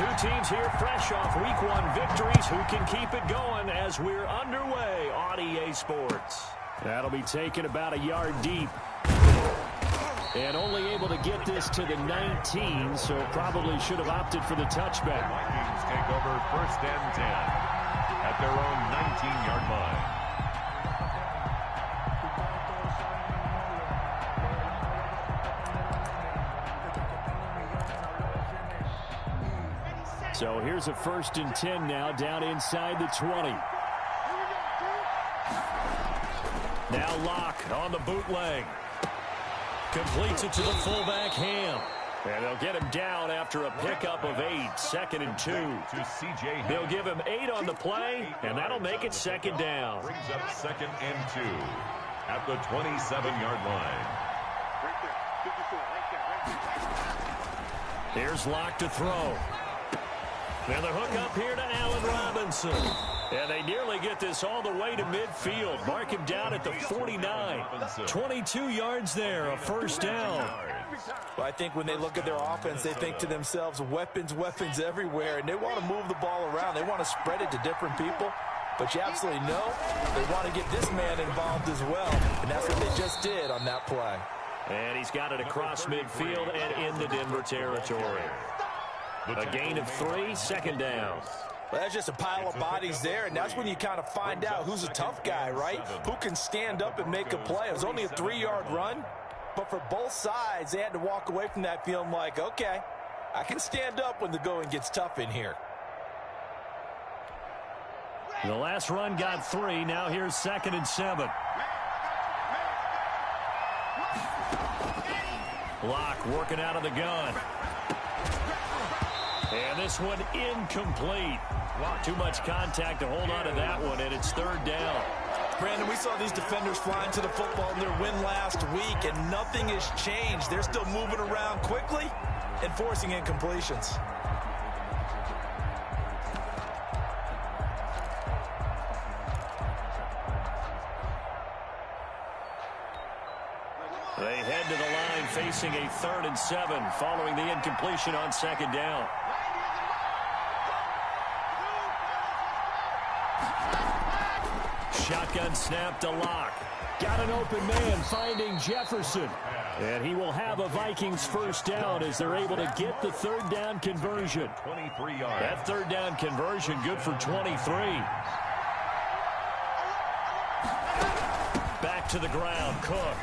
Two teams here fresh off Week 1 victories. Who can keep it going as we're underway on EA Sports? That'll be taken about a yard deep. And only able to get this to the 19, so probably should have opted for the touchback. Vikings take over 1st and 10 at their own 19-yard line. So here's a 1st and 10 now, down inside the 20. Now Locke on the bootleg. Completes it to the fullback, Ham. And they'll get him down after a pickup of 8, 2nd and 2. They'll give him 8 on the play, and that'll make it 2nd down. Brings up 2nd and 2 at the 27-yard line. Here's Locke to throw. And the hook up here to Allen Robinson. And they nearly get this all the way to midfield. Mark him down at the 49. 22 yards there, a 1st down. Well, I think when they look at their offense, they think to themselves, weapons, weapons everywhere. And they want to move the ball around. They want to spread it to different people. But you absolutely know they want to get this man involved as well. And that's what they just did on that play. And he's got it across midfield and in the Denver territory. A gain of 3, 2nd down. Well, that's just a pile of bodies there, and that's when you kind of find out who's a tough guy, right? Who can stand up and make a play. It was only a 3-yard run, but for both sides, they had to walk away from that feeling like, okay, I can stand up when the going gets tough in here. The last run got 3. Now here's 2nd and 7. Locke working out of the gun. And this one incomplete. Wow, too much contact to hold on to that one, and it's 3rd down. Brandon, we saw these defenders flying to the football in their win last week, and nothing has changed. They're still moving around quickly and forcing incompletions. They head to the line facing a 3rd and 7 following the incompletion on 2nd down. Shotgun snap to Locke. Got an open man finding Jefferson. And he will have a Vikings 1st down as they're able to get the 3rd down conversion. 23 yards. That 3rd down conversion good for 23. Back to the ground, Cook.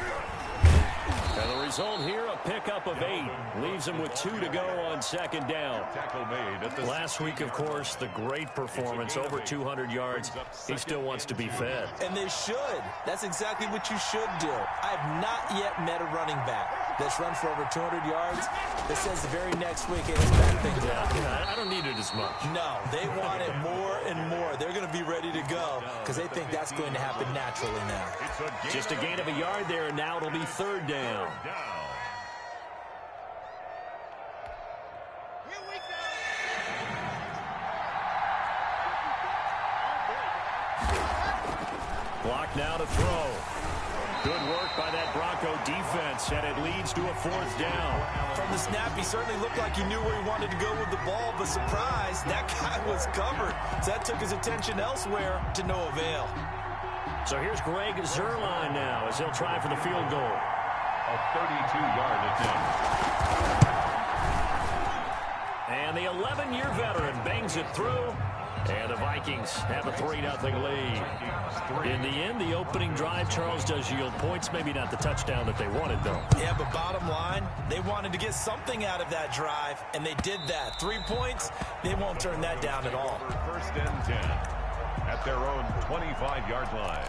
And the result here, a pickup of 8. Leaves him with 2 to go on 2nd down. Tackle made at the Last week, of course, the great performance, over 200 yards. He still wants to be fed. And they should. That's exactly what you should do. I have not yet met a running back that's run for over 200 yards that says the very next week, hey, let's back things up. Yeah, I don't need it as much. No, they want it more and more. They're going to be ready to go because they think that's going to happen naturally now. Just a gain of a yard there, and now it'll be 3rd down. Block now to throw. Good work by that Bronco defense, and it leads to a 4th down. From the snap, he certainly looked like he knew where he wanted to go with the ball, but surprise, that guy was covered. So that took his attention elsewhere to no avail. So here's Greg Zuerlein now as he'll try for the field goal. A 32-yard attempt. And the 11-year veteran bangs it through. And the Vikings have a 3-0 lead. In the end, the opening drive, Charles, does yield points. Maybe not the touchdown that they wanted, though. Yeah, but bottom line, they wanted to get something out of that drive, and they did that. 3 points, they won't turn that down at all. 1st and 10 at their own 25-yard line.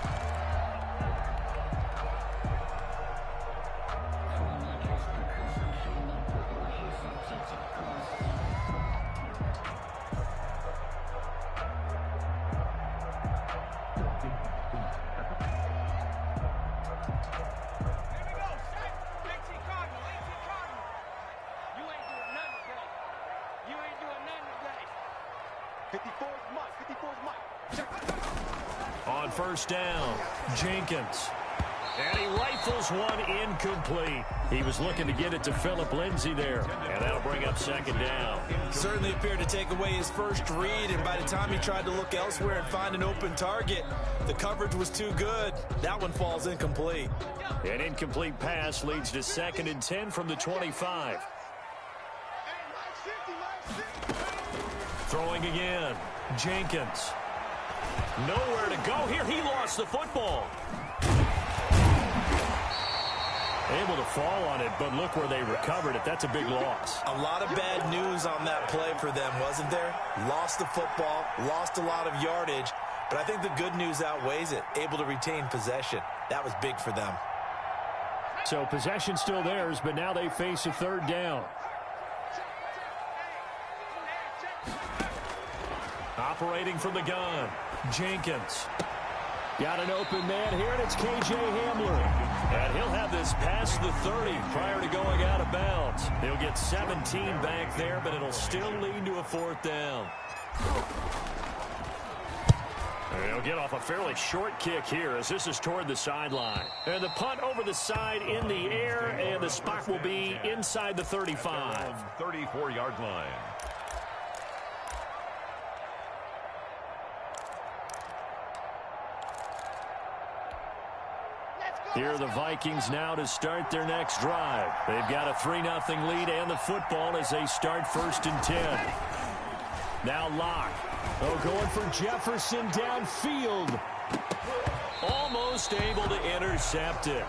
On 1st down, Jenkins. And he rifles one incomplete. He was looking to get it to Phillip Lindsay there. And that'll bring up second down. Certainly appeared to take away his first read, and by the time he tried to look elsewhere and find an open target, the coverage was too good. That one falls incomplete. An incomplete pass leads to 2nd and 10 from the 25. Throwing again. Jenkins. Nowhere to go here. He lost the football. Able to fall on it, but look where they recovered it. That's a big loss. A lot of bad news on that play for them, wasn't there? Lost the football, lost a lot of yardage, but I think the good news outweighs it. Able to retain possession. That was big for them. So possession still theirs, but now they face a 3rd down. Operating from the gun, Jenkins. Got an open man here, and it's K.J. Hamler. And he'll have this past the 30 prior to going out of bounds. He'll get 17 back there, but it'll still lead to a 4th down. And he'll get off a fairly short kick here as this is toward the sideline. And the punt over the side in the air, and the spot will be inside the 35. 34-yard line. Here are the Vikings now to start their next drive. They've got a 3-0 lead and the football as they start 1st and 10. Now Locke. Oh, going for Jefferson downfield. Almost able to intercept it.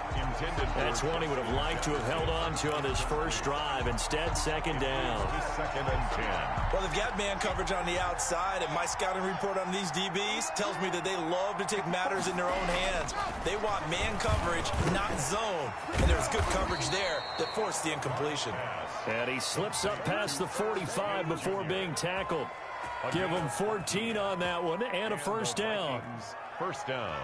That's one he would have liked to have held on to on his first drive. Instead, 2nd down. 2nd and 10. Well, they've got man coverage on the outside, and my scouting report on these DBs tells me that they love to take matters in their own hands. They want man coverage, not zone. And there's good coverage there that forced the incompletion. And he slips up past the 45 before being tackled. Give him 14 on that one and a 1st down. 1st down.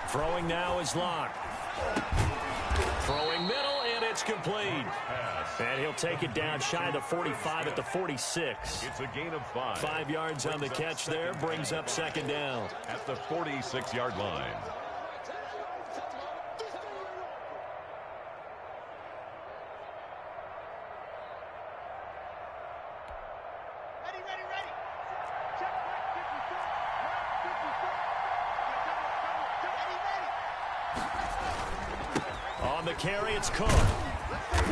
Throwing now is Locke. Throwing middle, and it's complete. And he'll take it down shy of the 45 at the 46. It's a gain of 5. 5 yards on the catch there, brings up 2nd down. At the 46-yard line. On the carry, it's Cook.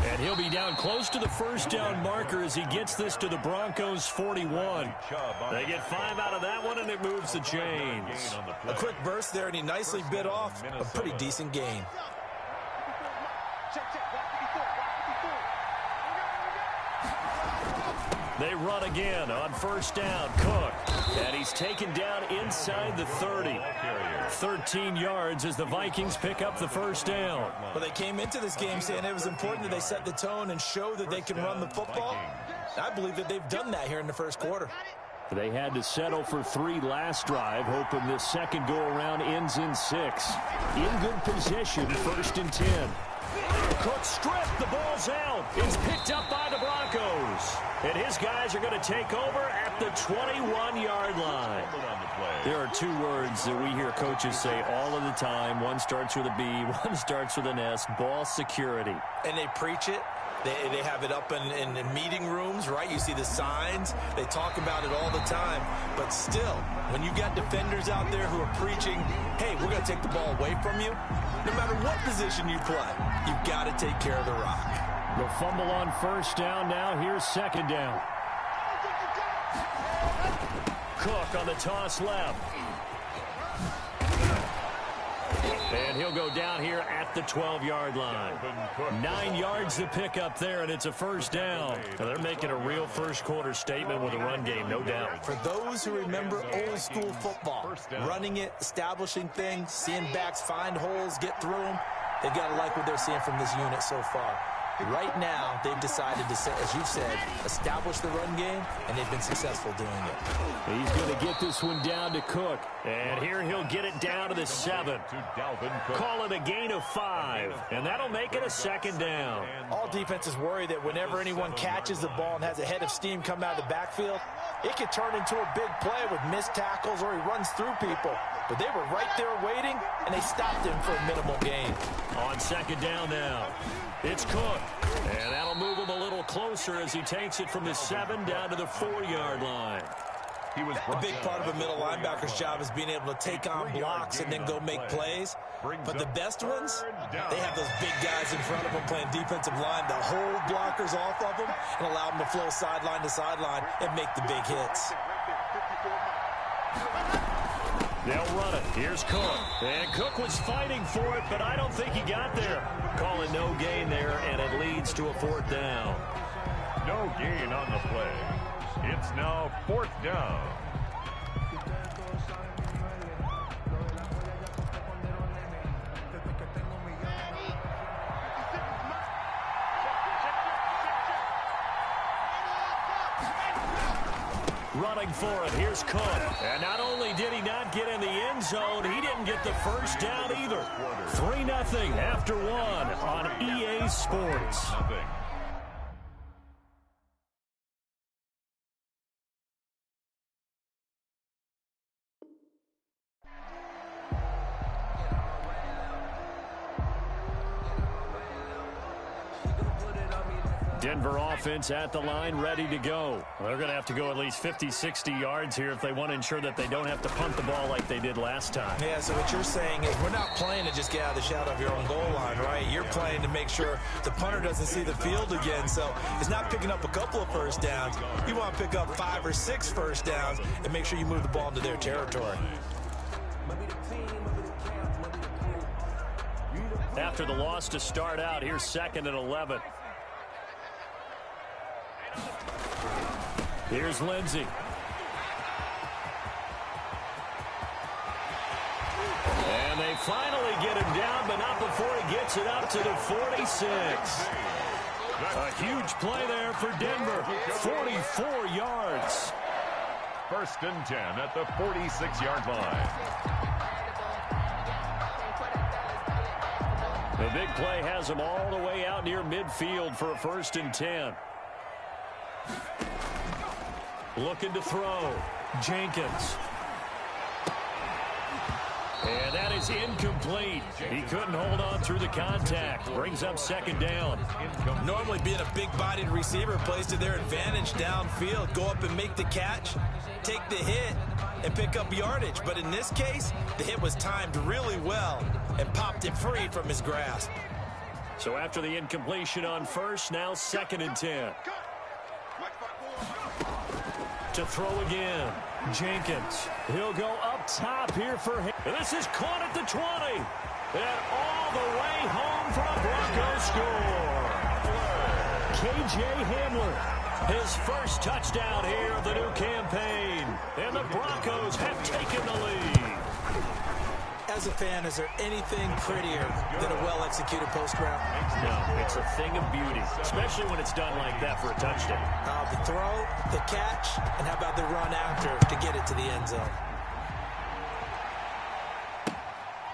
And he'll be down close to the 1st down marker as he gets this to the Broncos 41. They get 5 out of that one, and it moves the chains. A quick burst there, and he nicely bit off a pretty decent gain. They run again on 1st down. Cook. And he's taken down inside the 30. 13 yards as the Vikings pick up the 1st down. Well, they came into this game saying it was important that they set the tone and show that they can run the football. I believe that they've done that here in the 1st quarter. They had to settle for 3 last drive, hoping this second go-around ends in 6. In good position, 1st and 10. Cook stripped, the ball's out. It's picked up by the Broncos. And his guys are going to take over at the 21-yard line. There are 2 words that we hear coaches say all of the time. One starts with a B, one starts with an S, ball security. And they preach it. They have it up in meeting rooms, right? You see the signs. They talk about it all the time. But still, when you got defenders out there who are preaching, hey, we're going to take the ball away from you, no matter what position you play, you've got to take care of the rock. The fumble on 1st down. Now here's 2nd down. Cook on the toss left. And he'll go down here at the 12-yard line. 9 yards to pick up there, and it's a 1st down. Now they're making a real first-quarter statement with a run game, no doubt. For those who remember old-school football, running it, establishing things, seeing backs find holes, get through them, they've got to like what they're seeing from this unit so far. Right now, they've decided to, as you've said, establish the run game, and they've been successful doing it. He's going to get this one down to Cook. And here he'll get it down to the 7. Call it a gain of 5. And that'll make it a 2nd down. All defenses worry that whenever anyone catches the ball and has a head of steam come out of the backfield, it could turn into a big play with missed tackles or he runs through people. But they were right there waiting, and they stopped him for a minimal gain. On 2nd down now, it's Cook. And that'll move him a little closer as he takes it from the 7 down to the 4-yard line. A big part of a middle linebacker's job is being able to take on blocks and then go make plays. But the best ones, they have those big guys in front of them playing defensive line to hold blockers off of them and allow them to flow sideline to sideline and make the big hits. They'll run it. Here's Cook. And Cook was fighting for it, but I don't think he got there. Calling no gain there, and it leads to a 4th down. No gain on the play. It's now 4th down. Running for it. Here's Cook. And not only did he not get in the end zone, he didn't get the 1st down either. 3-0 after 1 on EA Sports. Denver offense at the line, ready to go. They're going to have to go at least 50, 60 yards here if they want to ensure that they don't have to punt the ball like they did last time. Yeah, so what you're saying is we're not playing to just get out of the shadow of your own goal line, right? You're playing to make sure the punter doesn't see the field again. So it's not picking up a couple of 1st downs. You want to pick up 5 or 6 1st downs and make sure you move the ball into their territory. After the loss to start out, here's 2nd and 11. Here's Lindsey. And they finally get him down, but not before he gets it up to the 46. A huge play there for Denver. 44 yards. 1st and 10 at the 46-yard line. The big play has him all the way out near midfield for a 1st and 10. Looking to throw. Jenkins. And that is incomplete. He couldn't hold on through the contact. Brings up 2nd down. Normally being a big-bodied receiver plays to their advantage downfield. Go up and make the catch, take the hit, and pick up yardage. But in this case, the hit was timed really well and popped it free from his grasp. So after the incompletion on 1st, now 2nd and 10. To throw again. Jenkins. He'll go up top here for him. This is caught at the 20. And all the way home for a Broncos score. K.J. Hamler. His 1st touchdown here of the new campaign. And the Broncos have taken the lead. As a fan, is there anything prettier than a well-executed post route? No, it's a thing of beauty, especially when it's done like that for a touchdown. The throw, the catch, and how about the run after to get it to the end zone?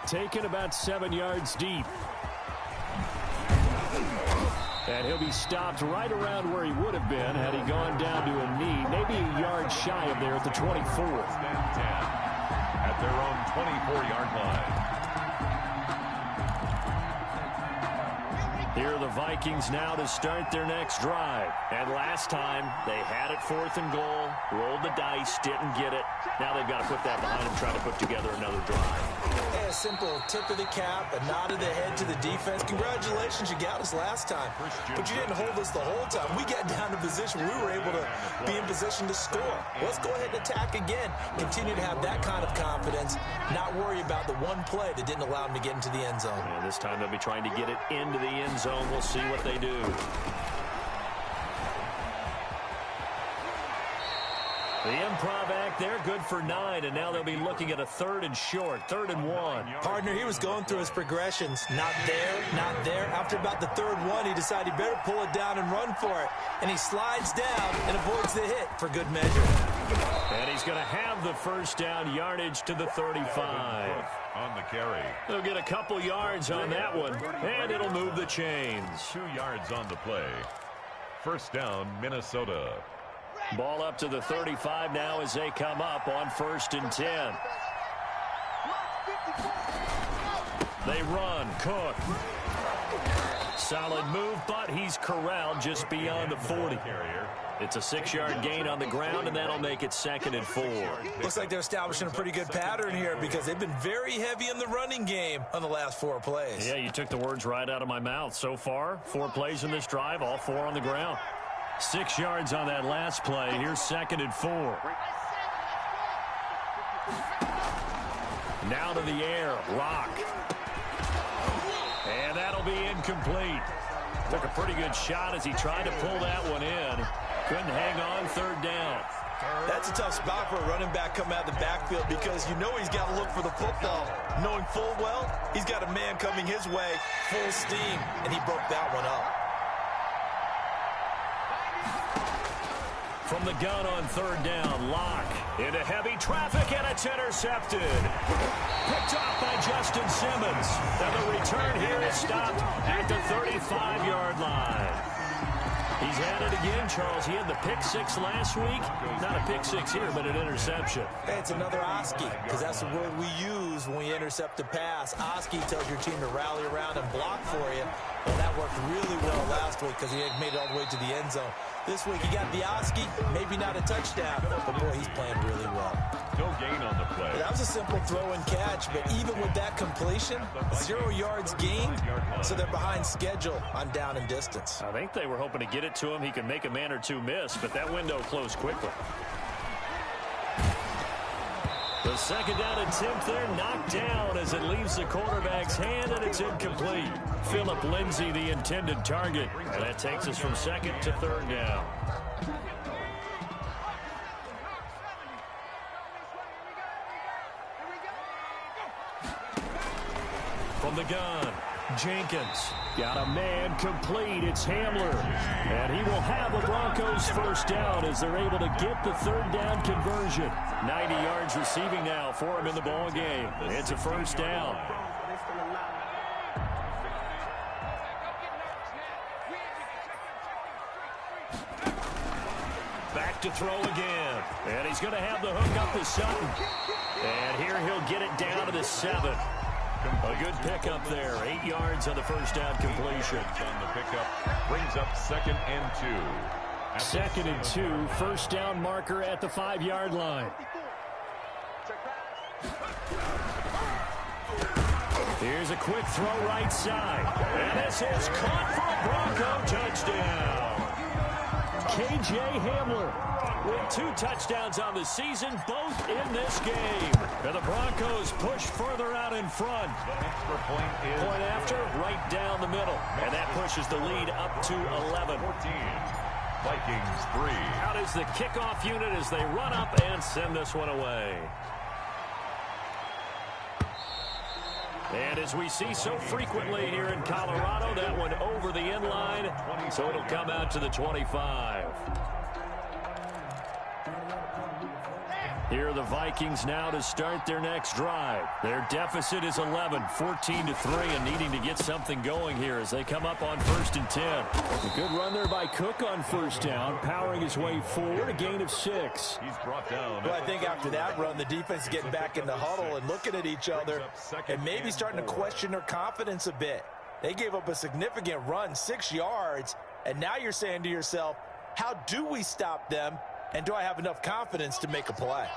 Taken about 7 yards deep. And he'll be stopped right around where he would have been had he gone down to a knee, maybe a yard shy of there at the 24. At their own 24-yard line. Here are the Vikings now to start their next drive. And last time, they had it 4th and goal, rolled the dice, didn't get it. Now they've got to put that behind them, try to put together another drive. Yeah, a simple tip of the cap, a nod of the head to the defense. Congratulations, you got us last time. But you didn't hold us the whole time. We got down to position. We were able to be in position to score. Let's go ahead and attack again. Continue to have that kind of confidence, not worry about the one play that didn't allow them to get into the end zone. And this time they'll be trying to get it into the end zone. We'll see what they do. The improv act there, good for 9, and now they'll be looking at a 3rd and short, 3rd and 1. Partner, he was going through his progressions. Not there, not there. After about the 3rd one, he decided he better pull it down and run for it. And he slides down and avoids the hit for good measure. And he's going to have the first down, yardage to the 35. On the carry. They'll get a couple yards on that one, and it'll move the chains. 2 yards on the play. First down, Minnesota. Ball up to the 35 now as they come up on 1st and 10. They run. Cook. Solid move, but he's corralled just beyond the 40. It's a 6-yard gain on the ground, and that'll make it 2nd and 4. Looks like they're establishing a pretty good pattern here because they've been very heavy in the running game on the last 4 plays. Yeah, you took the words right out of my mouth. So far, 4 plays in this drive, all 4 on the ground. 6 yards on that last play. Here's 2nd and 4. Now to the air. Lock. And that'll be incomplete. Took a pretty good shot as he tried to pull that one in. Couldn't hang on, 3rd down. That's a tough spot for a running back coming out of the backfield because you know he's got to look for the football, knowing full well he's got a man coming his way, full steam, and he broke that one up. From the gun on 3rd down, Lock into heavy traffic, and it's intercepted. Picked off by Justin Simmons. And the return here is stopped at the 35-yard line. He's had it again, Charles. He had the pick 6 last week. Not a pick 6 here, but an interception. Hey, it's another Oski, because that's the word we use when we intercept a pass. Oski tells your team to rally around and block for you. Well, that worked really well last week because he had made it all the way to the end zone. This week he got the Oski, maybe not a touchdown, but boy, he's playing really well. No gain on the play. That was a simple throw and catch, but even with that completion, 0 yards gained, so they're behind schedule on down and distance. I think they were hoping to get it to him. He could make a man or 2 miss, but that window closed quickly. The 2nd down attempt there knocked down as it leaves the quarterback's hand, and it's incomplete. Phillip Lindsay, the intended target, and that takes us from 2nd to 3rd down. From the gun, Jenkins got a man complete. It's Hamler, and he will have a Broncos first down as they're able to get the 3rd down conversion. 90 yards receiving now for him in the ball game. It's a first down. Back to throw again, and he's going to have the hook up to Sutton, and here he'll get it down to the 7. A good pickup there. 8 yards on the first down completion. On the pickup brings up 2nd and 2. 2nd and 2. First down marker at the 5-yard line. Here's a quick throw right side. And this is caught for a Bronco touchdown. K.J. Hamler with 2 touchdowns on the season, both in this game. And the Broncos push further out in front. The extra point after, right down the middle. And that pushes the lead up to 11. 14. Vikings 3. Out is the kickoff unit as they run up and send this one away. And as we see so frequently here in Colorado, that one over the end line, so it'll come out to the 25. Here are the Vikings now to start their next drive. Their deficit is 11, 14-3, and needing to get something going here as they come up on 1st and 10. A good run there by Cook on first down, powering his way forward, a gain of 6. He's brought down. Well, I think after that run, the defense is getting back in the huddle and looking at each other and maybe starting to question their confidence a bit. They gave up a significant run, 6 yards, and now you're saying to yourself, how do we stop them? And do I have enough confidence to make a play?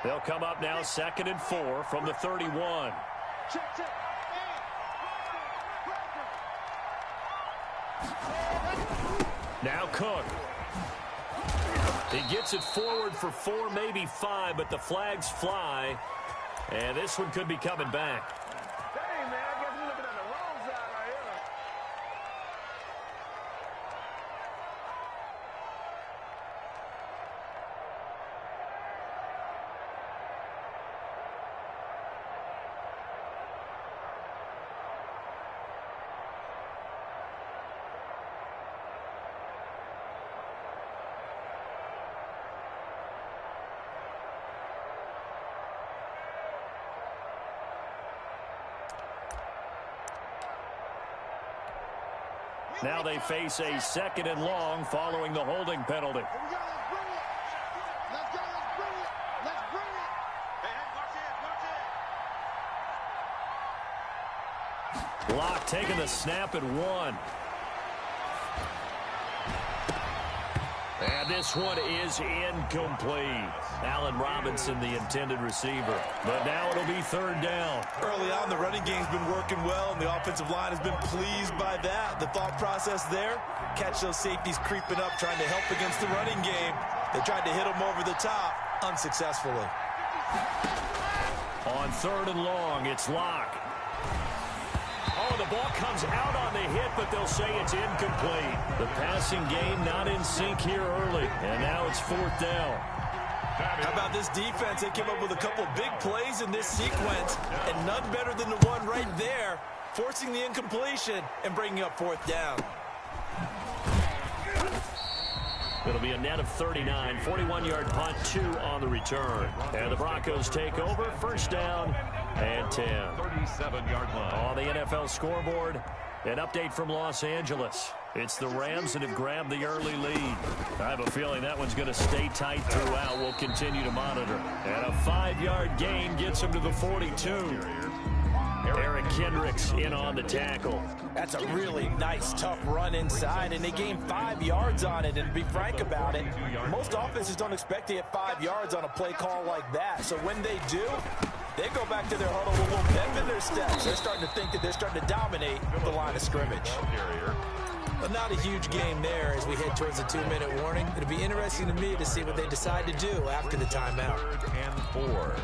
They'll come up now 2nd and 4 from the 31. Now Cook. He gets it forward for 4, maybe 5, but the flags fly. And this one could be coming back. Now they face a 2nd and long following the holding penalty. Locke taking the snap at 1. And this one is incomplete. Allen Robinson, the intended receiver. But now it'll be 3rd down. Early on, the running game's been working well, and the offensive line has been pleased by that. The thought process there, catch those safeties creeping up, trying to help against the running game. They tried to hit them over the top, unsuccessfully. On 3rd and long, it's Locke. Oh, the ball comes out on the hit, but they'll say it's incomplete. The passing game not in sync here early, and now it's 4th down. How about this defense? They came up with a couple of big plays in this sequence, and none better than the one right there, forcing the incompletion and bringing up 4th down. It'll be a net of 39, 41-yard punt, 2 on the return. And the Broncos take over, 1st down and 10. 37-yard line. On the NFL scoreboard, an update from Los Angeles. It's the Rams that have grabbed the early lead. I have a feeling that one's going to stay tight throughout. We'll continue to monitor. And a 5-yard gain gets him to the 42. Eric Kendricks in on the tackle. That's a really nice, tough run inside, and they gained 5 yards on it. And to be frank about it, most offenses don't expect to get 5 yards on a play call like that. So when they do, they go back to their huddle with a little pep in their steps. They're starting to think that they're starting to dominate the line of scrimmage. But not a huge game there as we head towards the 2-minute warning. It'll be interesting to me to see what they decide to do after the timeout. 3rd and 4.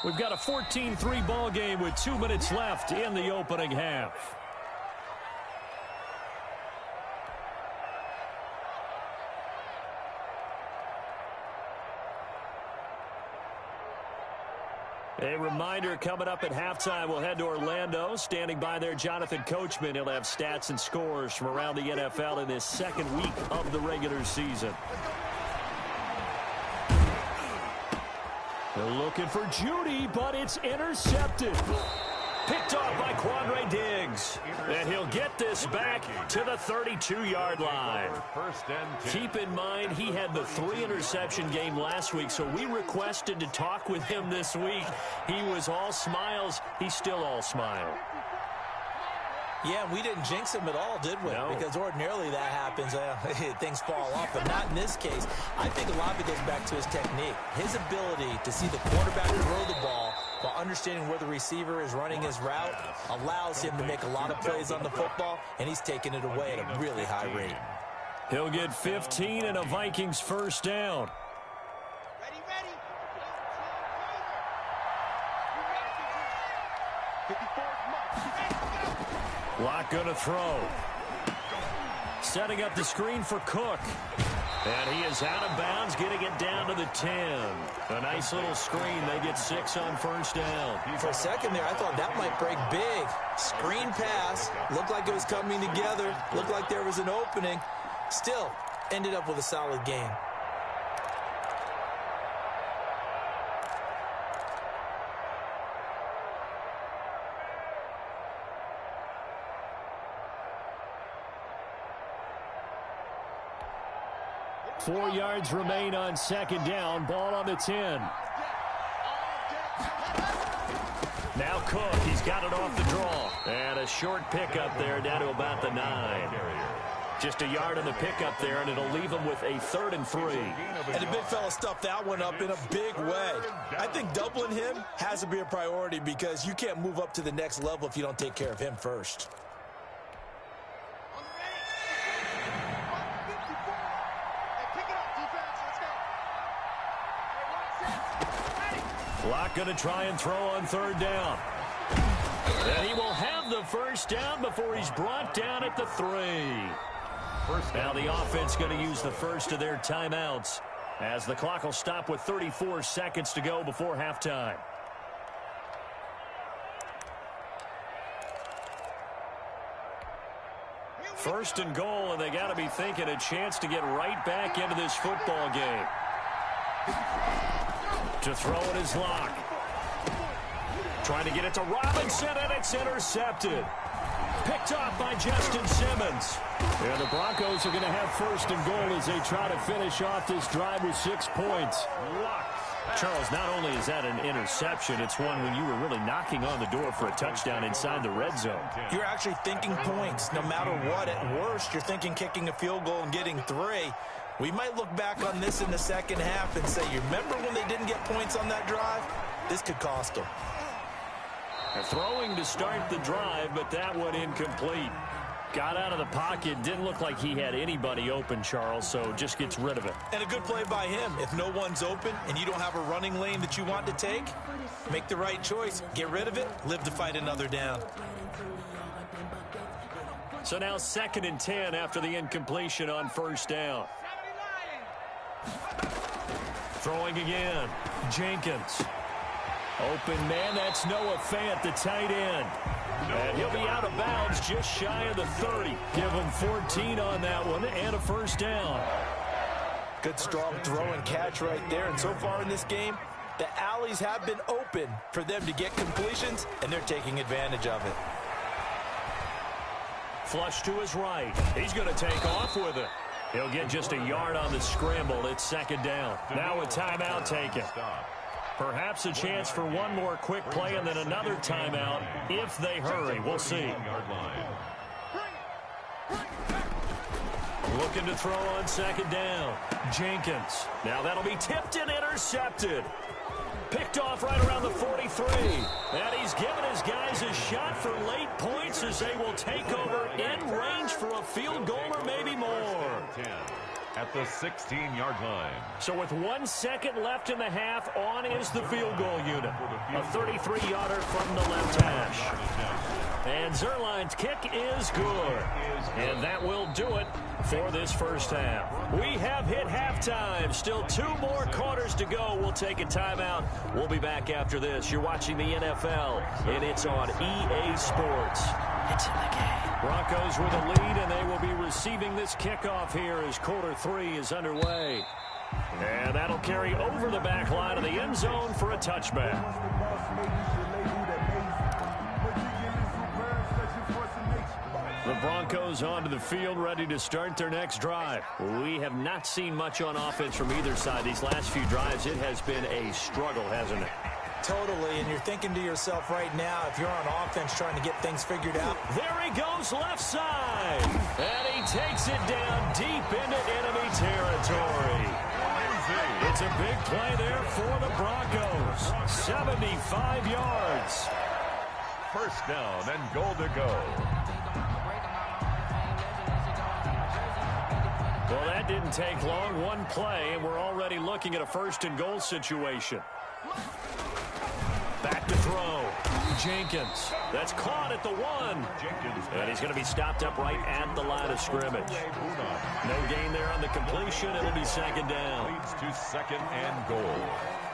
We've got a 14-3 ball game with 2 minutes left in the opening half. A reminder, coming up at halftime, we'll head to Orlando. Standing by there, Jonathan Coachman. He'll have stats and scores from around the NFL in this 2nd week of the regular season. They're looking for Judy, but it's intercepted. Picked off by Quandre Diggs. And he'll get this back to the 32-yard line. Keep in mind, he had the 3-interception game last week, so we requested to talk with him this week. He was all smiles. He's still all smile. Yeah, we didn't jinx him at all, did we? No. Because ordinarily that happens. Things fall off, but not in this case. I think a lot of it goes back to his technique. His ability to see the quarterback throw the ball while understanding where the receiver is running his route allows him to make a lot of plays on the football, and he's taking it away at a really high rate. He'll get 15 and a Vikings 1st down. Locke going to throw. Setting up the screen for Cook. And he is out of bounds, getting it down to the 10. A nice little screen. They get 6 on 1st down. For a second there, I thought that might break big. Screen pass. Looked like it was coming together. Looked like there was an opening. Still, ended up with a solid game. Four yards remain on 2nd down. Ball on the 10. Now Cook. He's got it off the draw. And a short pickup there down to about the 9. Just a yard on the pickup there, and it'll leave him with a 3rd and 3. And the big fella stuffed that one up in a big way. I think doubling him has to be a priority because you can't move up to the next level if you don't take care of him first. Locke going to try and throw on 3rd down. And he will have the 1st down before he's brought down at the 3. Now the offense going to use the first of their timeouts as the clock will stop with 34 seconds to go before halftime. First and goal, and they got to be thinking a chance to get right back into this football game. To throw it is Locke. Trying to get it to Robinson, and it's intercepted. Picked off by Justin Simmons. And the Broncos are going to have first and goal as they try to finish off this drive with 6 points. Charles, not only is that an interception, it's one when you were really knocking on the door for a touchdown inside the red zone. You're actually thinking points. No matter what, at worst, you're thinking kicking a field goal and getting 3. We might look back on this in the second half and say, you remember when they didn't get points on that drive? This could cost them. Throwing to start the drive, but that one incomplete. Got out of the pocket. Didn't look like he had anybody open, Charles, so just gets rid of it. And a good play by him. If no one's open and you don't have a running lane that you want to take, make the right choice. Get rid of it. Live to fight another down. So now 2nd and 10 after the incompletion on first down. Throwing again. Jenkins. Open man, that's Noah Fant, the tight end. And he'll be out of bounds just shy of the 30. Give him 14 on that one and a first down. Good strong throw and catch right there. And so far in this game, the alleys have been open for them to get completions, and they're taking advantage of it. Flush to his right. He's going to take off with it. He'll get just a yard on the scramble. It's 2nd down. Now a timeout taken. Perhaps a chance for one more quick play and then another timeout if they hurry. We'll see. Looking to throw on 2nd down. Jenkins. Now that'll be tipped and intercepted. Picked off right around the 43. And he's given his guys a shot for late points as they will take over in range for a field goal or maybe more. At the 16-yard line. So with 1 second left in the half, on is the field goal unit. A 33-yarder from the left hash. And Zerline's kick is good. And that will do it for this first half. We have hit halftime. Still 2 more quarters to go. We'll take a timeout. We'll be back after this. You're watching the NFL, and it's on EA Sports. It's in the game. Broncos with a lead, and they will be receiving this kickoff here as quarter 3 is underway. And that'll carry over the back line of the end zone for a touchback. The Broncos onto the field, ready to start their next drive. We have not seen much on offense from either side. These last few drives, it has been a struggle, hasn't it? Totally, and you're thinking to yourself right now, if you're on offense trying to get things figured out. There he goes left side. And he takes it down deep into enemy territory. It's a big play there for the Broncos. 75 yards. First down and goal to go. Well, that didn't take long. One play, and we're already looking at a first and goal situation. Back to throw. Jenkins. That's caught at the 1. And he's going to be stopped up right at the line of scrimmage. No gain there on the completion. It'll be 2nd down. Leads to 2nd and goal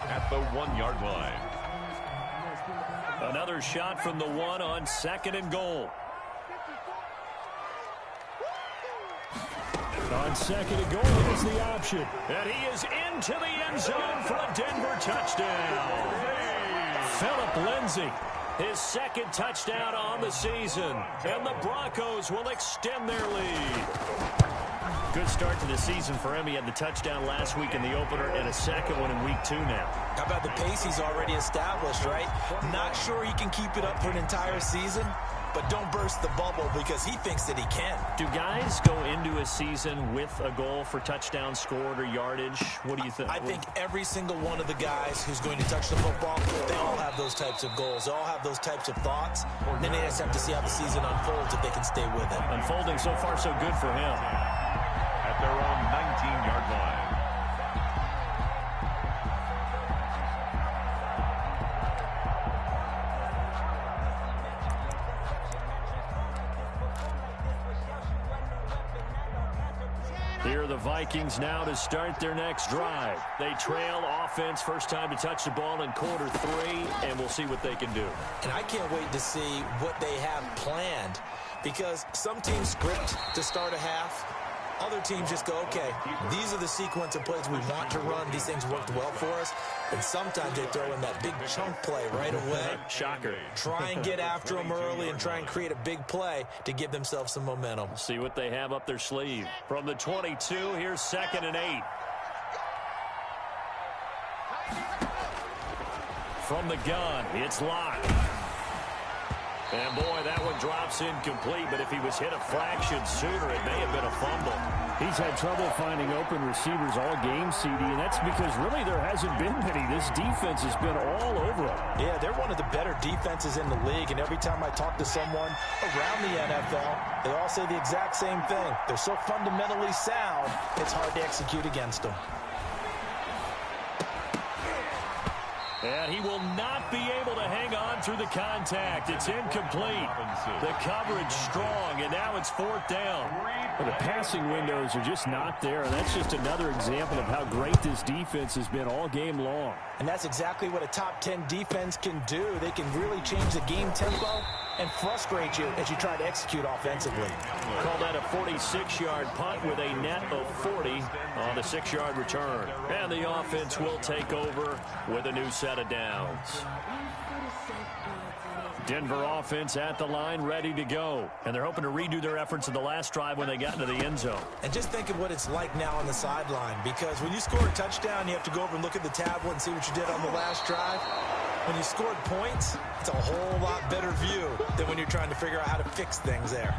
at the 1-yard line. Another shot from the 1 on 2nd and goal. On 2nd and goal, here's the option. And he is into the end zone for a Denver touchdown. Phillip Lindsay, his 2nd touchdown on the season. And the Broncos will extend their lead. Good start to the season for him. He had the touchdown last week in the opener and a 2nd one in week 2 now. How about the pace he's already established, right? Not sure he can keep it up for an entire season, but don't burst the bubble because he thinks that he can. Do guys go into a season with a goal for touchdowns scored or yardage? What do you think? I think every single one of the guys who's going to touch the football, they all have those types of goals. They all have those types of thoughts. Then they just have to see how the season unfolds if they can stay with it. Unfolding so far so good for him. At their own 19-yard line. Here are the Vikings now to start their next drive. They trail offense, first time to touch the ball in quarter 3, and we'll see what they can do. And I can't wait to see what they have planned, because some teams script to start a half. Other teams just go, okay, these are the sequence of plays we want to run. These things worked well for us. And sometimes they throw in that big chunk play right away. Shocker. Try and get after them early and try and create a big play to give themselves some momentum. See what they have up their sleeve. From the 22, here's 2nd and 8. From the gun, it's locked. And, boy, that one drops incomplete, but if he was hit a fraction sooner, it may have been a fumble. He's had trouble finding open receivers all game, CD, and that's because really there hasn't been many. This defense has been all over him. Yeah, they're one of the better defenses in the league, and every time I talk to someone around the NFL, they all say the exact same thing. They're so fundamentally sound, it's hard to execute against them. And he will not be able to hang on through the contact. It's incomplete. The coverage strong, and now it's 4th down. Well, the passing windows are just not there, and that's just another example of how great this defense has been all game long. And that's exactly what a top 10 defense can do. They can really change the game tempo and frustrate you as you try to execute offensively. Call that a 46-yard punt with a net of 40 on the 6-yard return. And the offense will take over with a new set of downs. Denver offense at the line, ready to go. And they're hoping to redo their efforts in the last drive when they got into the end zone. And just think of what it's like now on the sideline, because when you score a touchdown, you have to go over and look at the tablet and see what you did on the last drive. When you scored points, it's a whole lot better view than when you're trying to figure out how to fix things there.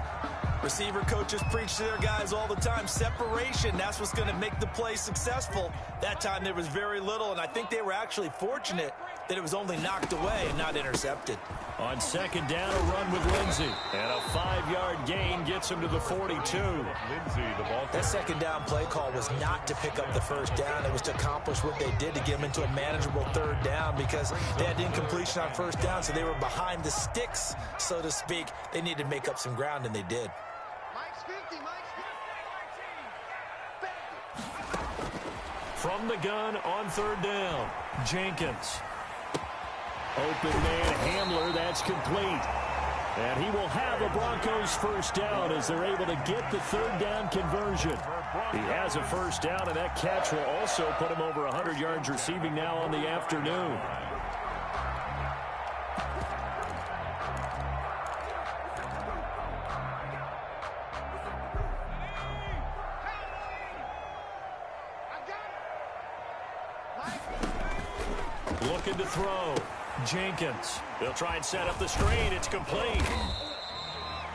Receiver coaches preach to their guys all the time. Separation, that's what's going to make the play successful. That time there was very little, and I think they were actually fortunate that it was only knocked away and not intercepted. On 2nd down, a run with Lindsey. And a 5-yard gain gets him to the 42. That 2nd down play call was not to pick up the 1st down. It was to accomplish what they did to get them into a manageable 3rd down, because they had incompletion on 1st down, so they were behind the sticks, so to speak. They needed to make up some ground, and they did. From the gun on 3rd down, Jenkins. Open man Hamler, that's complete. And he will have a Broncos 1st down as they're able to get the 3rd down conversion. He has a 1st down, and that catch will also put him over 100 yards receiving now on the afternoon. Looking to throw. Jenkins. They'll try and set up the screen. It's complete.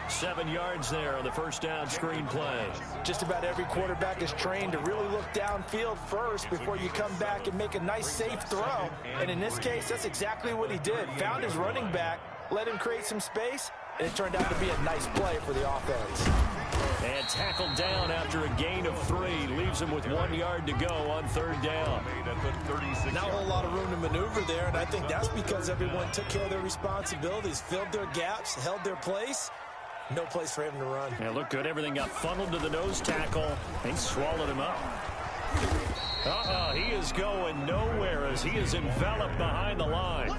7 yards there on the 1st down screen play. Just about every quarterback is trained to really look downfield first before you come back and make a nice, safe throw. And in this case, that's exactly what he did. Found his running back, let him create some space, and it turned out to be a nice play for the offense. And tackled down after a gain of 3. Leaves him with 1 yard to go on 3rd down. Not a whole lot of room to maneuver there, and I think that's because everyone took care of their responsibilities, filled their gaps, held their place. No place for him to run. Yeah, looked good. Everything got funneled to the nose tackle. He swallowed him up. He is going nowhere as he is enveloped behind the line.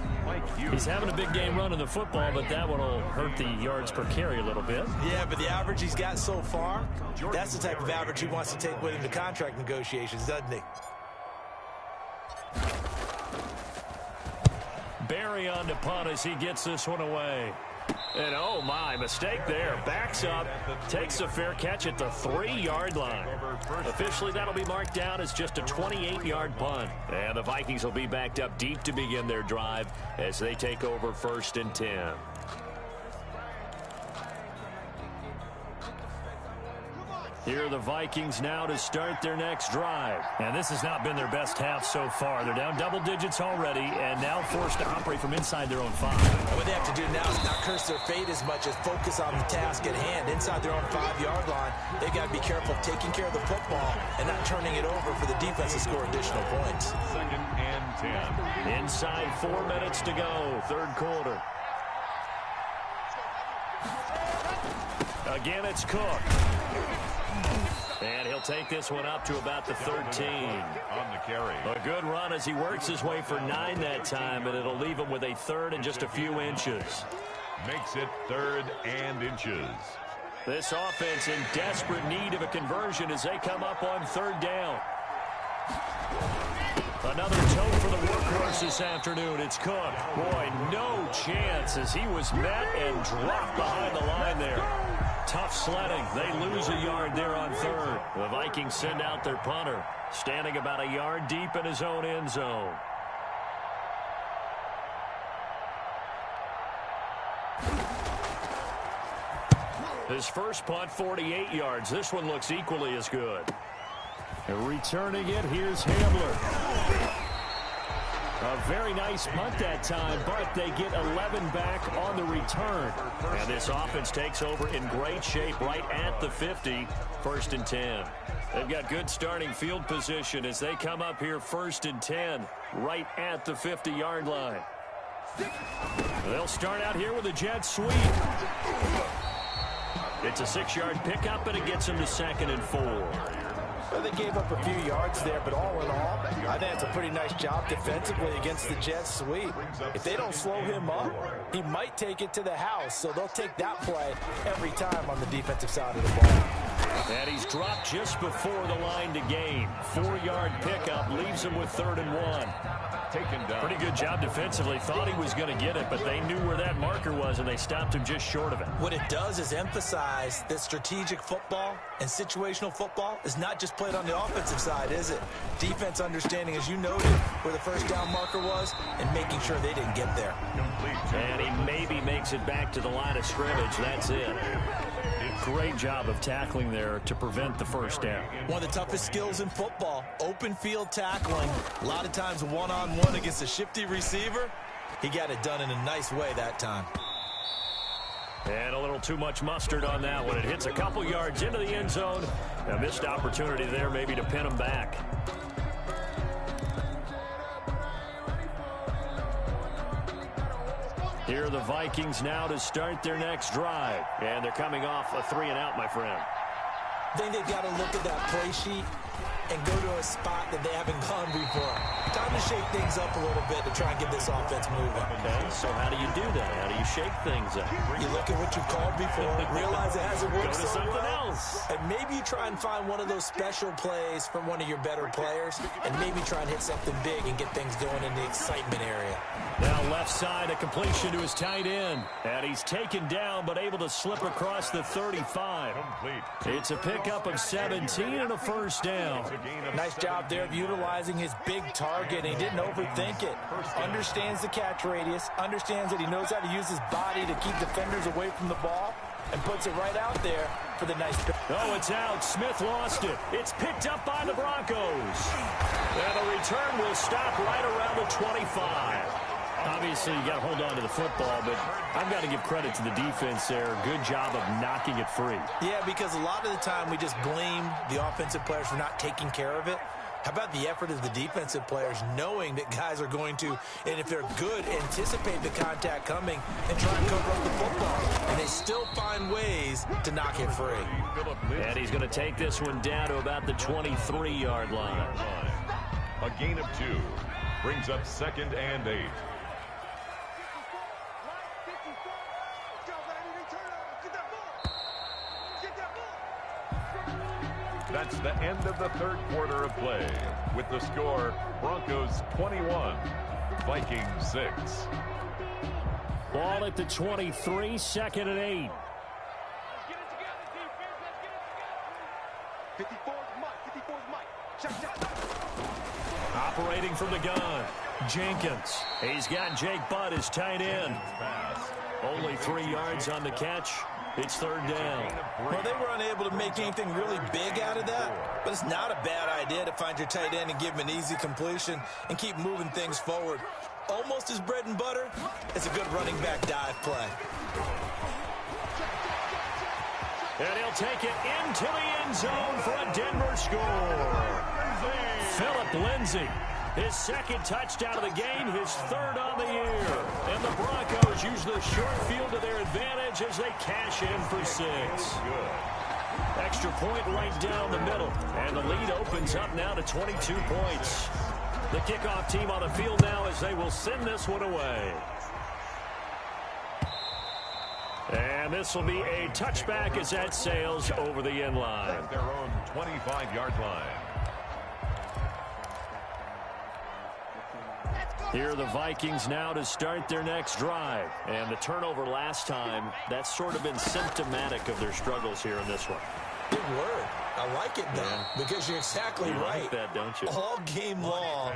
He's having a big game running the football, but that one will hurt the yards per carry a little bit. Yeah, but the average he's got so far, that's the type of average he wants to take with him to contract negotiations, doesn't he? Barry on to punt as he gets this one away. And oh my, mistake there. Backs up, takes a fair catch at the 3-yard line. Officially, that'll be marked down as just a 28-yard punt. And the Vikings will be backed up deep to begin their drive as they take over 1st and 10. Here are the Vikings now to start their next drive. And this has not been their best half so far. They're down double digits already and now forced to operate from inside their own 5. What they have to do now is not curse their fate as much as focus on the task at hand. Inside their own 5-yard line, they've got to be careful of taking care of the football and not turning it over for the defense to score additional points. 2nd and 10. Inside 4 minutes to go, 3rd quarter. Again, it's Cook. And he'll take this one up to about the 13. On the carry. A good run as he works his way for 9 that time, and it'll leave him with a 3rd and just a few inches. Makes it 3rd and inches. This offense in desperate need of a conversion as they come up on third down. Another toe for the workhorse this afternoon. It's Cook. Boy, no chance as he was met and dropped behind the line there. Tough sledding. They lose a yard there on third. The Vikings send out their punter, standing about a yard deep in his own end zone. His first punt, 48 yards. This one looks equally as good. Returning it, here's Hamler. A very nice punt that time, but they get 11 back on the return. And this offense takes over in great shape right at the 50, 1st and 10. They've got good starting field position as they come up here 1st and 10, right at the 50-yard line. They'll start out here with a jet sweep. It's a 6-yard pickup, and it gets them to 2nd and 4. Well, they gave up a few yards there, but all in all, I think it's a pretty nice job defensively against the jet sweep. If they don't slow him up, he might take it to the house, so they'll take that play every time on the defensive side of the ball. And he's dropped just before the line to gain. 4-yard pickup leaves him with 3rd and 1. Taken down. Pretty good job defensively. Thought he was going to get it, but they knew where that marker was, and they stopped him just short of it. What it does is emphasize that strategic football and situational football is not just played on the offensive side, is it? Defense understanding, as you noted, where the first down marker was and making sure they didn't get there. And he maybe makes it back to the line of scrimmage. That's it. Great job of tackling there to prevent the first down. One of the toughest skills in football, open field tackling. A lot of times one-on-one against a shifty receiver. He got it done in a nice way that time. And a little too much mustard on that one. It hits a couple yards into the end zone. A missed opportunity there maybe to pin him back. Here are the Vikings now to start their next drive. And they're coming off a 3-and-out, my friend. I think they've got to look at that play sheet and go to a spot that they haven't gone before. Time to shake things up a little bit to try and get this offense moving. Okay, so how do you do that? How do you shake things up? You look at what you've called before, realize it hasn't worked Go to so something well, else. and maybe you try and find one of those special plays from one of your better players, and maybe try and hit something big and get things going in the excitement area. Now left side, a completion to his tight end. And he's taken down, but able to slip across the 35. It's a pickup of 17 and a first down. Nice job there of utilizing his big target. He didn't overthink it. Understands the catch radius. Understands that he knows how to use his body to keep defenders away from the ball. And puts it right out there for the nice pick. Oh, it's out. Smith lost it. It's picked up by the Broncos. And the return will stop right around the 25. Obviously, you got to hold on to the football, but I've got to give credit to the defense there. Good job of knocking it free. Yeah, because a lot of the time we just blame the offensive players for not taking care of it. How about the effort of the defensive players knowing that guys are going to, and if they're good, anticipate the contact coming and try and cover up the football. And they still find ways to knock it free. And he's going to take this one down to about the 23-yard line. A gain of 2 brings up 2nd and 8. That's the end of the 3rd quarter of play. With the score, Broncos 21, Vikings 6. Ball at the 23, 2nd and 8. Operating from the gun, Jenkins. He's got Jake Butt, his tight end. Only 3 yards on the catch. It's 3rd down. Well, they were unable to make anything really big out of that, but it's not a bad idea to find your tight end and give him an easy completion and keep moving things forward. Almost his bread and butter. It's a good running back dive play. And he'll take it into the end zone for a Denver score. Phillip Lindsay, his 2nd touchdown of the game, his 3rd on the year. And the Broncos use the short field to their advantage as they cash in for 6. Extra point right down the middle. And the lead opens up now to 22 points. The kickoff team on the field now as they will send this one away. And And this will be a touchback as that sails over the end line. At their own 25-yard line. Here are the Vikings now to start their next drive. And the turnover last time, that's sort of been symptomatic of their struggles here in this one. Good word. I like it, though, because you're exactly right. Like that, don't you? All game long,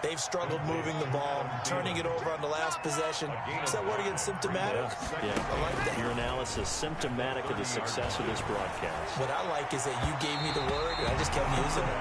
they've struggled moving the ball, turning it over on the last possession. Is that word again, symptomatic? Yeah. I like that. Your analysis, symptomatic of the success of this broadcast. What I like is that you gave me the word, and I just kept using it.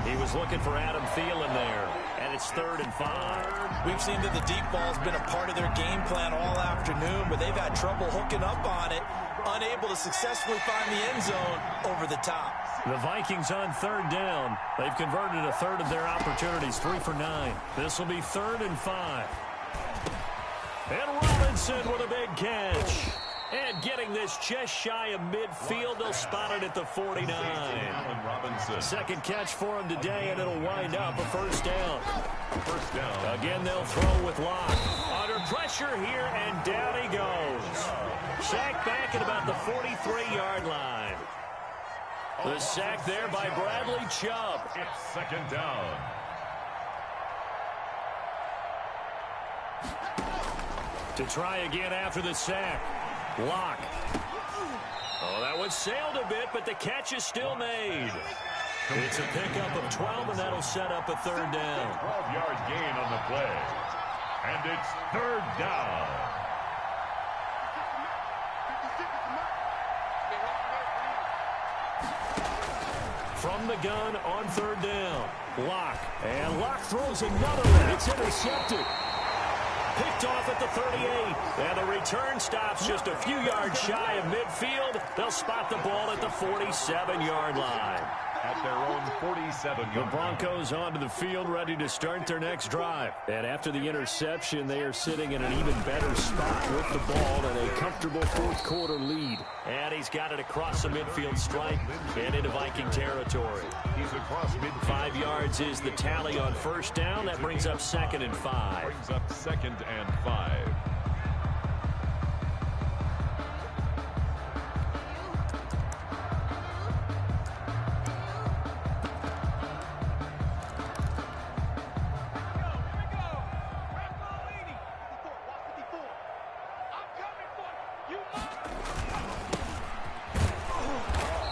He was looking for Adam Thielen there, and it's 3rd and 5. We've seen that the deep ball's been a part of their game plan all afternoon, but they've had trouble hooking up on it, unable to successfully find the end zone over the top. The Vikings on 3rd down. They've converted a third of their opportunities, 3 for 9. This will be 3rd and 5. And Robinson with a big catch. And getting this just shy of midfield, they'll spot it at the 49. Second catch for him today, and it'll wind up a first down. First down. Again, they'll throw with Locke. Under pressure here, and down he goes. Sacked back at about the 43-yard line. The sack there by Bradley Chubb. It's 2nd down. To try again after the sack. Locke. Oh, that one sailed a bit, but the catch is still made. It's a pickup of 12, and that'll set up a 3rd down. 12-yard gain on the play. And it's 3rd down. From the gun on 3rd down. Locke. And Locke throws another one. It's intercepted. Picked off at the 38. And the return stops just a few yards shy of midfield. They'll spot the ball at the 47-yard line. At their own 47-yard line. The Broncos onto the field, ready to start their next drive. And after the interception, they are sitting in an even better spot with the ball and a comfortable 4th quarter lead. And he's got it across the midfield stripe and into Viking territory. He's across midfield. 5 yards is the tally on first down. That brings up 2nd and 5. Brings up 2nd and 5.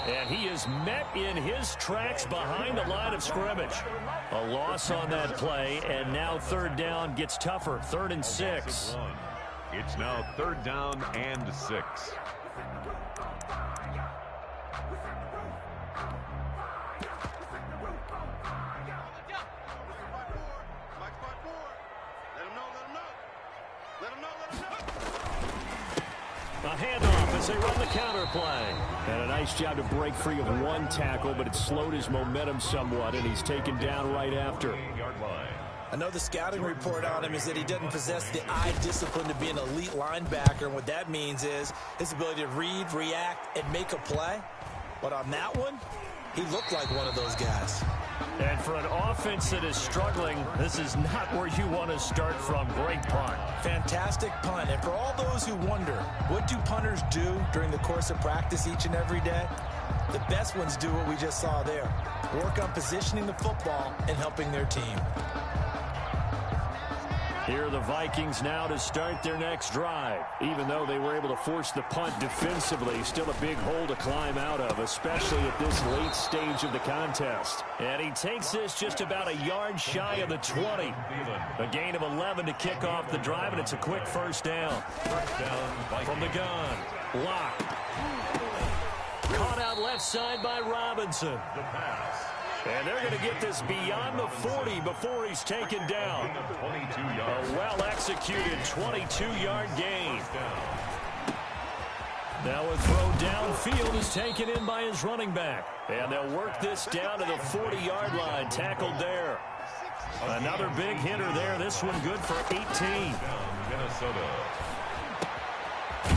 And he is met in his tracks behind the line of scrimmage. A loss on that play, and now 3rd down gets tougher. 3rd and 6. It's now 3rd down and 6. A handoff as they run the counter play. And a nice job to break free of one tackle, but it slowed his momentum somewhat, and he's taken down right after. I know the scouting report on him is that he doesn't possess the eye discipline to be an elite linebacker, and what that means is his ability to read, react, and make a play. But on that one, he looked like one of those guys. And for an offense that is struggling, this is not where you want to start from. Great punt. Fantastic punt. And for all those who wonder, what do punters do during the course of practice each and every day? The best ones do what we just saw there. Work on positioning the football and helping their team. Here are the Vikings now to start their next drive. Even though they were able to force the punt defensively, still a big hole to climb out of, especially at this late stage of the contest. And he takes this just about a yard shy of the 20. A gain of 11 to kick off the drive, and it's a quick first down. From the gun, Locke. Caught out left side by Robinson. And they're going to get this beyond the 40 before he's taken down. A well-executed 22-yard gain. Now a throw downfield is taken in by his running back. And they'll work this down to the 40-yard line, tackled there. Another big hitter there. This one good for 18. Minnesota.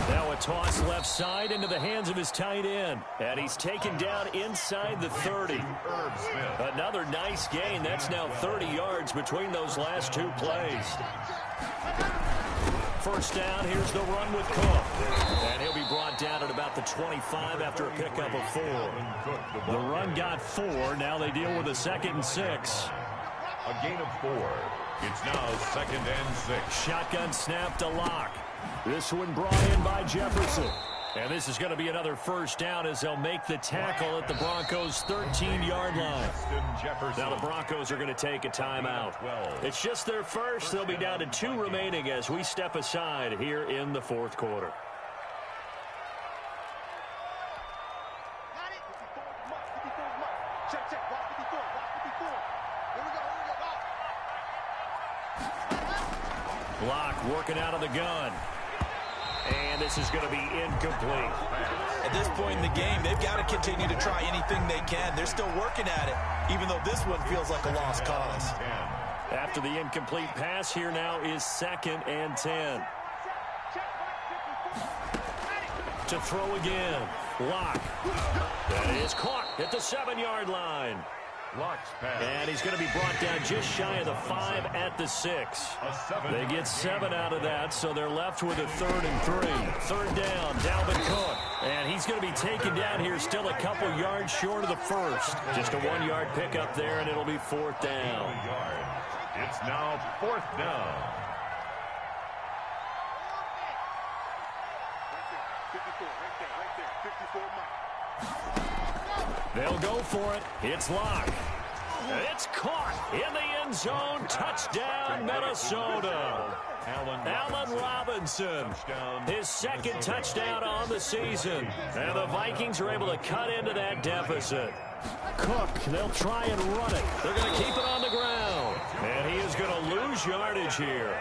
Now a toss left side into the hands of his tight end. And he's taken down inside the 30. Another nice gain. That's now 30 yards between those last two plays. first down. Here's the run with Cook. And he'll be brought down at about the 25 after a pickup of 4. The run got 4. Now they deal with a 2nd and 6. A gain of 4. It's now 2nd and 6. Shotgun snap to Locke. This one brought in by Jefferson. And this is going to be another first down as they'll make the tackle at the Broncos' 13-yard line. Now the Broncos are going to take a timeout. It's just their first. They'll be down to 2 remaining as we step aside here in the 4th quarter. Block working out of the gun. And this is going to be incomplete. At this point in the game, they've got to continue to try anything they can. They're still working at it, even though this one feels like a lost cause. After the incomplete pass, here now is 2nd and 10. To throw again. Locke. That is caught at the 7-yard line. Locke's pass. And he's going to be brought down just shy of the 5 at the 6. They get 7 out of that, so they're left with a 3rd and 3. 3rd down, Dalvin Cook. And he's going to be taken down here still a couple yards short of the 1st. Just a 1-yard pickup there, and it'll be 4th down. It's now 4th down. They'll go for it. It's Locke. It's caught in the end zone. Touchdown, Minnesota. Allen Robinson, his 2nd touchdown on the season. And the Vikings are able to cut into that deficit. Cook, they'll try and run it. They're going to keep it on the ground. And he is going to lose yardage here.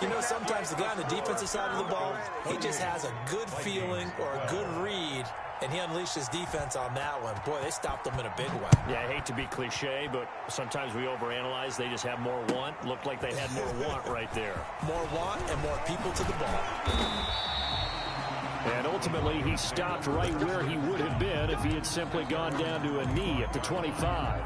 You know, sometimes the guy on the defensive side of the ball, he just has a good feeling or a good read, and he unleashed his defense on that one. Boy, they stopped them in a big way. Yeah, I hate to be cliche, but sometimes we overanalyze. They just have more want. Looked like they had more want right there. More want and more people to the ball. And ultimately, he stopped right where he would have been if he had simply gone down to a knee at the 25.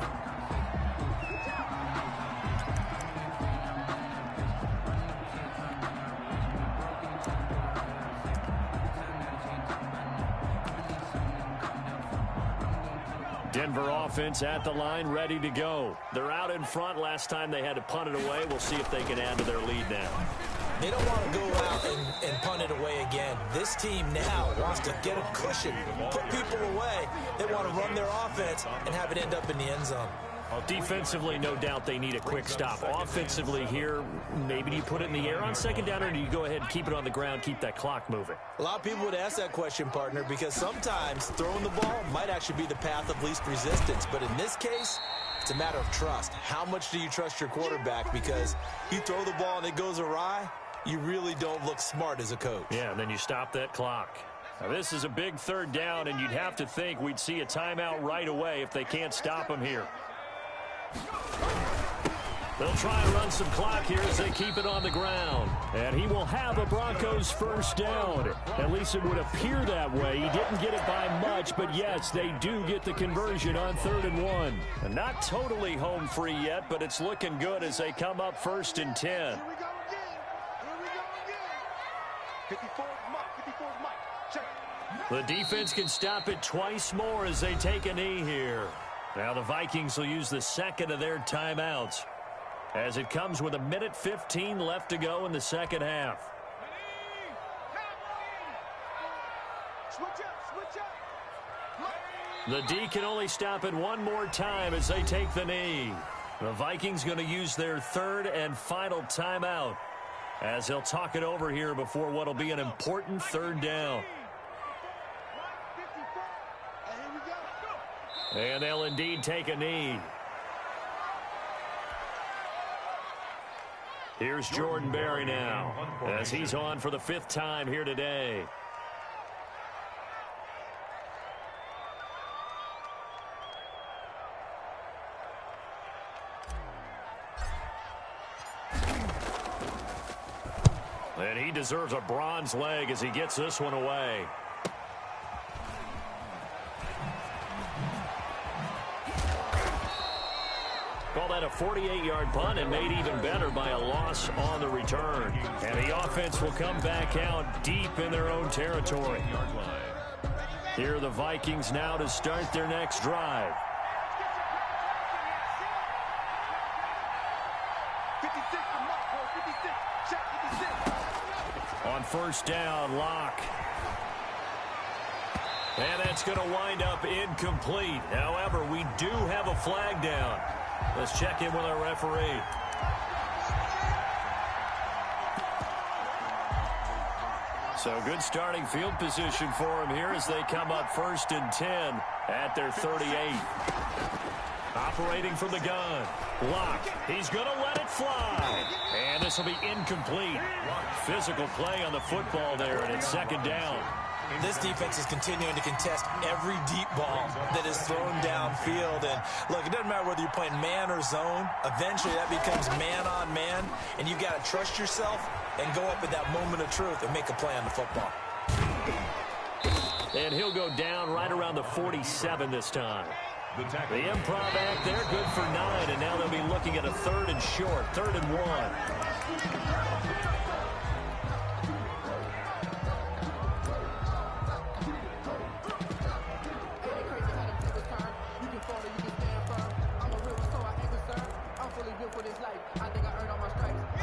Denver offense at the line, ready to go. They're out in front. Last time they had to punt it away. We'll see if they can add to their lead now. They don't want to go out and punt it away again. This team now wants to get a cushion, put people away. They want to run their offense and have it end up in the end zone. Defensively, no doubt they need a quick stop. Offensively here, maybe do you put it in the air on 2nd down, or do you go ahead and keep it on the ground, keep that clock moving? A lot of people would ask that question, partner, because sometimes throwing the ball might actually be the path of least resistance. But in this case, it's a matter of trust. How much do you trust your quarterback? Because you throw the ball and it goes awry, you really don't look smart as a coach. Yeah, and then you stop that clock. Now, this is a big 3rd down, and you'd have to think we'd see a timeout right away if they can't stop him here. They'll try and run some clock here as they keep it on the ground. And he will have a Broncos 1st down. At least it would appear that way. He didn't get it by much, but yes, they do get the conversion on 3rd and 1. And not totally home free yet, but it's looking good as they come up 1st and 10. Here we go again. 54 Mike. Check. The defense can stop it twice more as they take a knee here. Now the Vikings will use the 2nd of their timeouts as it comes with 1:15 left to go in the 2nd half. Switch up. The D can only stop it one more time as they take the knee. The Vikings going to use their 3rd and final timeout as they'll talk it over here before what will be an important 3rd down. And they'll indeed take a knee. Here's Jordan Berry now as he's on for the 5th time here today. And he deserves a bronze leg as he gets this one away. Call that a 48-yard punt and made even better by a loss on the return. And the offense will come back out deep in their own territory. Here are the Vikings now to start their next drive. 56 for Mark, boy, 56. Check 56. On first down, Locke. And that's going to wind up incomplete. However, we do have a flag down. Let's check in with our referee. So good starting field position for him here as they come up 1st and 10 at their 38. Operating from the gun. Locke. He's going to let it fly. And this will be incomplete. Physical play on the football there, and it's 2nd down. This defense is continuing to contest every deep ball that is thrown downfield. And, look, it doesn't matter whether you're playing man or zone. Eventually, that becomes man on man. And you've got to trust yourself and go up at that moment of truth and make a play on the football. And he'll go down right around the 47 this time. The improv act there, good for 9. And now they'll be looking at a 3rd and short, 3rd and 1.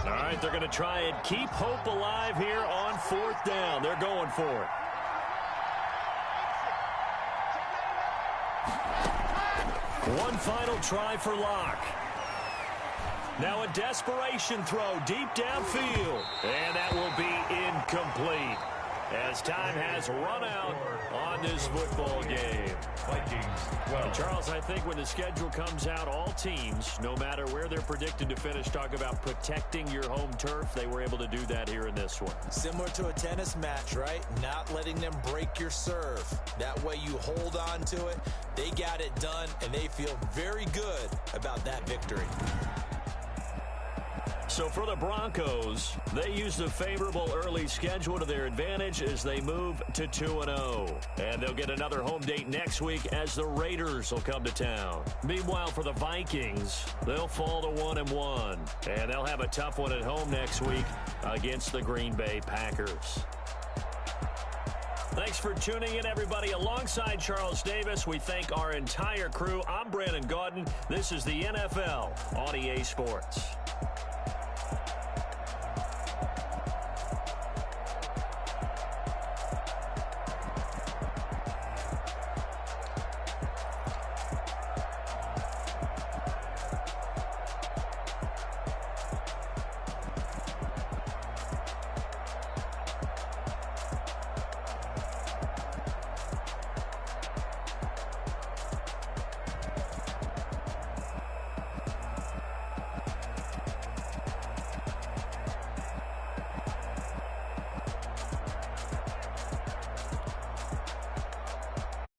All right, they're going to try and keep hope alive here on 4th down. They're going for it. One final try for Locke. Now a desperation throw deep downfield. And that will be incomplete as time has run out on this football game. Vikings 12. And Charles, I think when the schedule comes out, all teams, no matter where they're predicted to finish, talk about protecting your home turf. They were able to do that here in this one. Similar to a tennis match, right? Not letting them break your serve. That way you hold on to it. They got it done, and they feel very good about that victory. So for the Broncos, they use the favorable early schedule to their advantage as they move to 2-0. And they'll get another home date next week as the Raiders will come to town. Meanwhile, for the Vikings, they'll fall to 1-1. And they'll have a tough one at home next week against the Green Bay Packers. Thanks for tuning in, everybody. Alongside Charles Davis, we thank our entire crew. I'm Brandon Gaudin. This is the NFL on EA Sports.